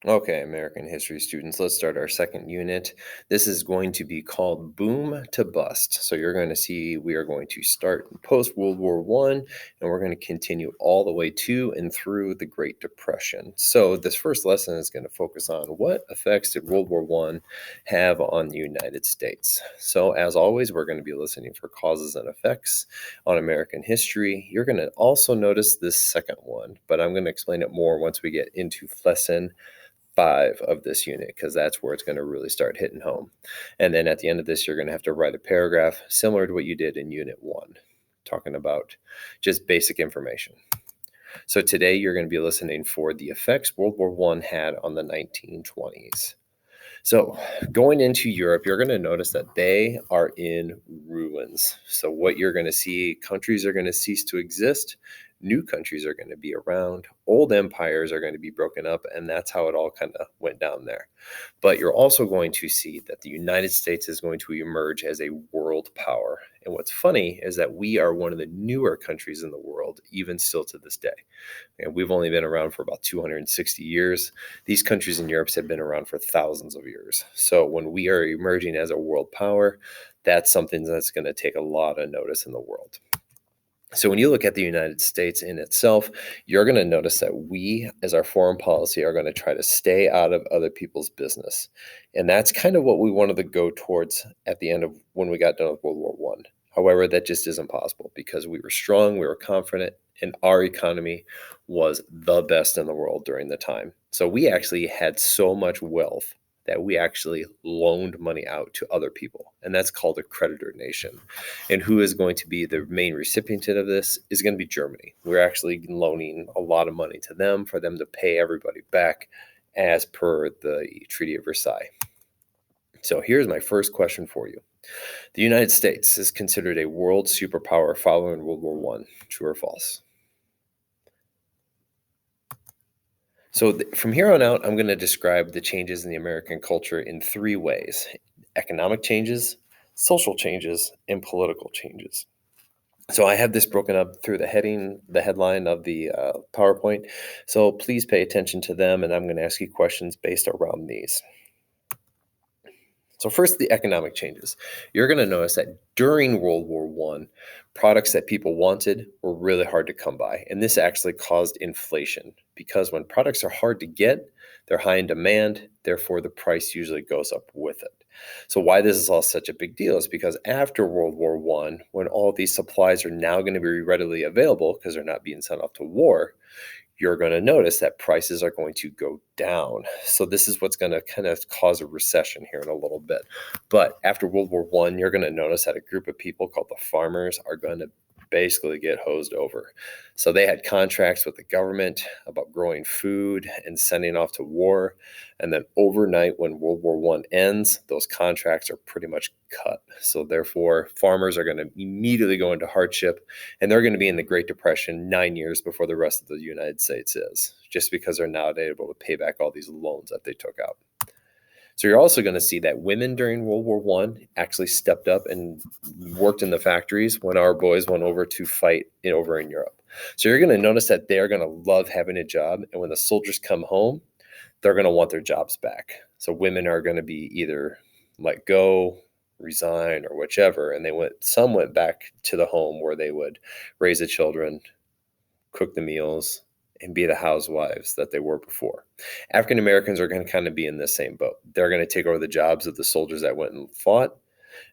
Okay, American history students, let's start our second unit. This is going to be called Boom to Bust. So you're going to see we are going to start post World War One, and we're going to continue all the way to and through the Great Depression. So this first lesson is going to focus on what effects did World War One have on the United States. So as always, we're going to be listening for causes and effects on American history. You're going to also notice this second one, but I'm going to explain it more once we get into lesson 5 of this unit, because that's where it's going to really start hitting home. And then at the end of this, you're going to have to write a paragraph similar to what you did in Unit 1, talking about just basic information. So today you're going to be listening for the effects World War One had on the 1920s. So going into Europe, you're going to notice that they are in ruins. So what you're going to see, countries are going to cease to exist. New countries are going to be around. Old empires are going to be broken up. And that's how it all kind of went down there. But you're also going to see that the United States is going to emerge as a world power. And what's funny is that we are one of the newer countries in the world, even still to this day. And we've only been around for about 260 years. These countries in Europe have been around for thousands of years. So when we are emerging as a world power, that's something that's going to take a lot of notice in the world. So when you look at the United States in itself, you're going to notice that we, as our foreign policy, are going to try to stay out of other people's business. And that's kind of what we wanted to go towards at the end of when we got done with World War One. However, that just isn't possible because we were strong, we were confident, and our economy was the best in the world during the time. So we actually had so much wealth that we actually loaned money out to other people. And that's called a creditor nation. And who is going to be the main recipient of this is going to be Germany. We're actually loaning a lot of money to them for them to pay everybody back as per the Treaty of Versailles. So here's my first question for you. The United States is considered a world superpower following World War One. True or false? So from here on out, I'm going to describe the changes in the American culture in 3 ways: economic changes, social changes, and political changes. So I have this broken up through the headline of the PowerPoint. So please pay attention to them, and I'm going to ask you questions based around these. So first, the economic changes. You're going to notice that during World War One, products that people wanted were really hard to come by. And this actually caused inflation because when products are hard to get, they're high in demand, therefore the price usually goes up with it. So why this is all such a big deal is because after World War One, when all these supplies are now going to be readily available because they're not being sent off to war, you're going to notice that prices are going to go down. So this is what's going to kind of cause a recession here in a little bit. But after World War One, you're going to notice that a group of people called the farmers are going to basically get hosed over. So they had contracts with the government about growing food and sending off to war. And then overnight, when World War One ends, those contracts are pretty much cut. So therefore, farmers are going to immediately go into hardship, and they're going to be in the Great Depression 9 years before the rest of the United States is, just because they're not able to pay back all these loans that they took out. So you're also going to see that women during World War One actually stepped up and worked in the factories when our boys went over to fight over in Europe. So you're going to notice that they're going to love having a job, and when the soldiers come home, they're going to want their jobs back. So women are going to be either let go, resign, or whichever, and some went back to the home where they would raise the children, cook the meals, and be the housewives that they were before. African Americans are going to kind of be in the same boat. They're going to take over the jobs of the soldiers that went and fought.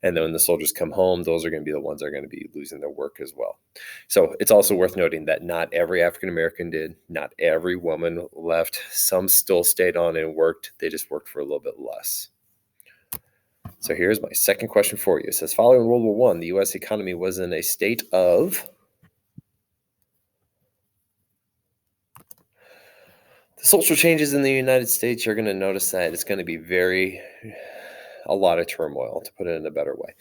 And then when the soldiers come home, those are going to be the ones that are going to be losing their work as well. So it's also worth noting that not every African American did. Not every woman left. Some still stayed on and worked. They just worked for a little bit less. So here's my second question for you. It says, following World War One, the U.S. economy was in a state of... The social changes in the United States, you're going to notice that it's going to be a lot of turmoil, to put it in a better way.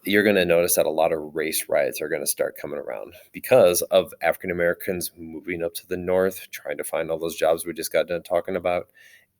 You're going to notice that a lot of race riots are going to start coming around because of African Americans moving up to the north, trying to find all those jobs we just got done talking about.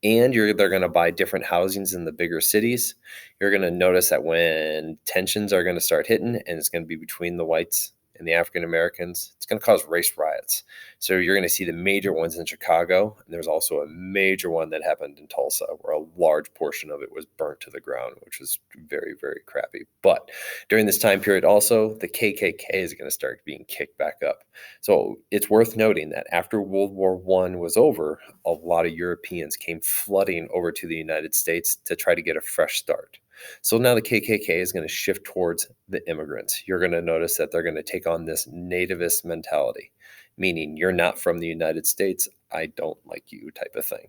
And they're going to buy different housings in the bigger cities. You're going to notice that when tensions are going to start hitting, and it's going to be between the whites and the African Americans, it's going to cause race riots. So you're going to see the major ones in Chicago, and there's also a major one that happened in Tulsa, where a large portion of it was burnt to the ground, which was very, very crappy. But during this time period also, the KKK is going to start being kicked back up. So it's worth noting that after World War I was over, a lot of Europeans came flooding over to the United States to try to get a fresh start. So now the KKK is going to shift towards the immigrants. You're going to notice that they're going to take on this nativist mentality, meaning you're not from the United States, I don't like you type of thing.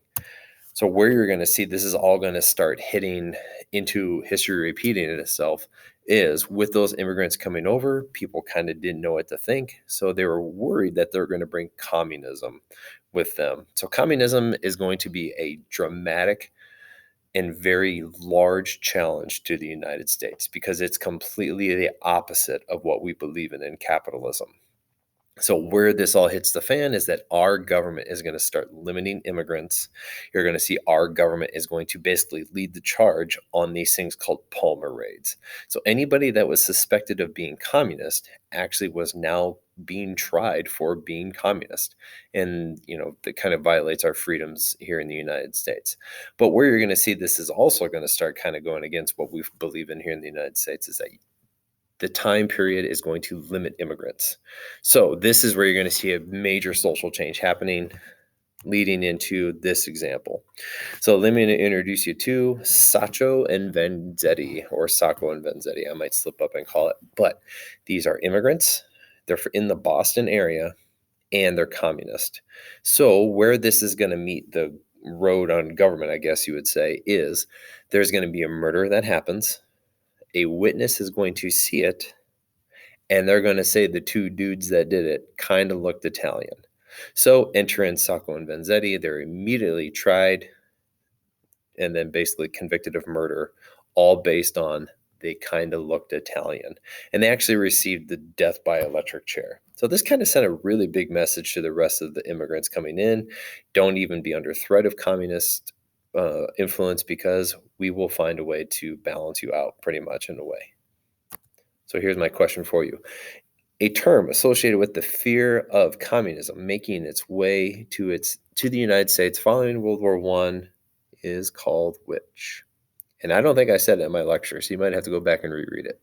So where you're going to see this is all going to start hitting into history repeating itself is with those immigrants coming over, people kind of didn't know what to think. So they were worried that they're going to bring communism with them. So communism is going to be a dramatic and very large challenge to the United States because it's completely the opposite of what we believe in capitalism. So where this all hits the fan is that our government is going to start limiting immigrants. You're going to see our government is going to basically lead the charge on these things called Palmer raids. So anybody that was suspected of being communist actually was now being tried for being communist. And, that kind of violates our freedoms here in the United States. But where you're going to see this is also going to start kind of going against what we believe in here in the United States is that the time period is going to limit immigrants. So this is where you're going to see a major social change happening leading into this example. So let me introduce you to Sacco and Vanzetti, or Sacco and Vanzetti, I might slip up and call it. But these are immigrants. They're in the Boston area, and they're communist. So where this is going to meet the road on government, I guess you would say, is there's going to be a murder that happens. A witness is going to see it, and they're going to say the two dudes that did it kind of looked Italian. So enter in Sacco and Vanzetti. They're immediately tried and then basically convicted of murder, all based on they kind of looked Italian. And they actually received the death by electric chair. So this kind of sent a really big message to the rest of the immigrants coming in. Don't even be under threat of communist influence, because we will find a way to balance you out pretty much in a way. So here's my question for you. A term associated with the fear of communism making its way to the United States following World War I is called which? And I don't think I said it in my lecture, so you might have to go back and reread it.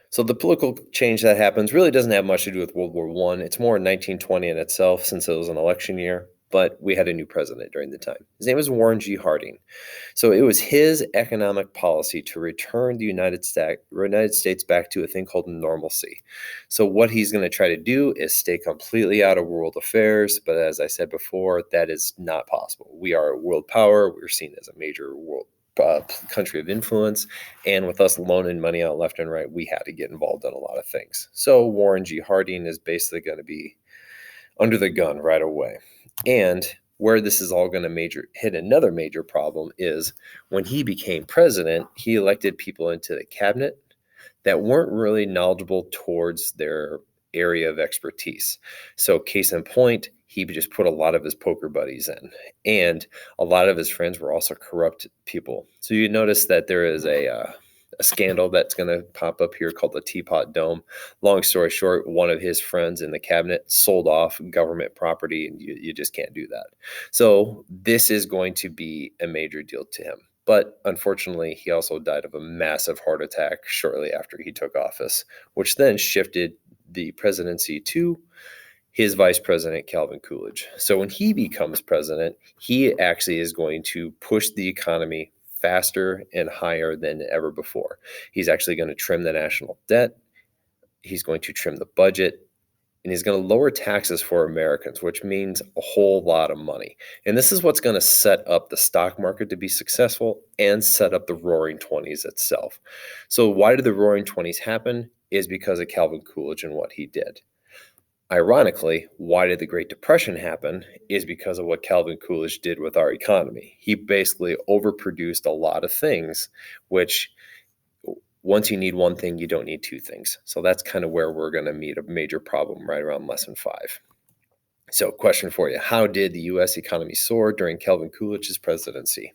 So the political change that happens really doesn't have much to do with World War I. It's more in 1920 in itself, since it was an election year, but we had a new president during the time. His name was Warren G. Harding. So it was his economic policy to return the United States back to a thing called normalcy. So what he's going to try to do is stay completely out of world affairs. But as I said before, that is not possible. We are a world power. We're seen as a major world country of influence. And with us loaning money out left and right, we had to get involved in a lot of things. So Warren G. Harding is basically going to be under the gun right away. And where this is all going to hit another major problem is when he became president, he elected people into the cabinet that weren't really knowledgeable towards their area of expertise. So case in point, he just put a lot of his poker buddies in, and a lot of his friends were also corrupt people. So you notice that there is a scandal that's going to pop up here called the Teapot Dome. Long story short, one of his friends in the cabinet sold off government property, and you just can't do that. So this is going to be a major deal to him. But unfortunately, he also died of a massive heart attack shortly after he took office, which then shifted the presidency to his vice president, Calvin Coolidge. So when he becomes president, he actually is going to push the economy faster and higher than ever before. He's actually going to trim the national debt. He's going to trim the budget. And he's going to lower taxes for Americans, which means a whole lot of money. And this is what's going to set up the stock market to be successful and set up the Roaring Twenties itself. So why did the Roaring Twenties happen? Is because of Calvin Coolidge and what he did. Ironically, why did the Great Depression happen is because of what Calvin Coolidge did with our economy. He basically overproduced a lot of things, which once you need one thing, you don't need two things. So that's kind of where we're going to meet a major problem right around lesson 5. So question for you, how did the U.S. economy soar during Calvin Coolidge's presidency?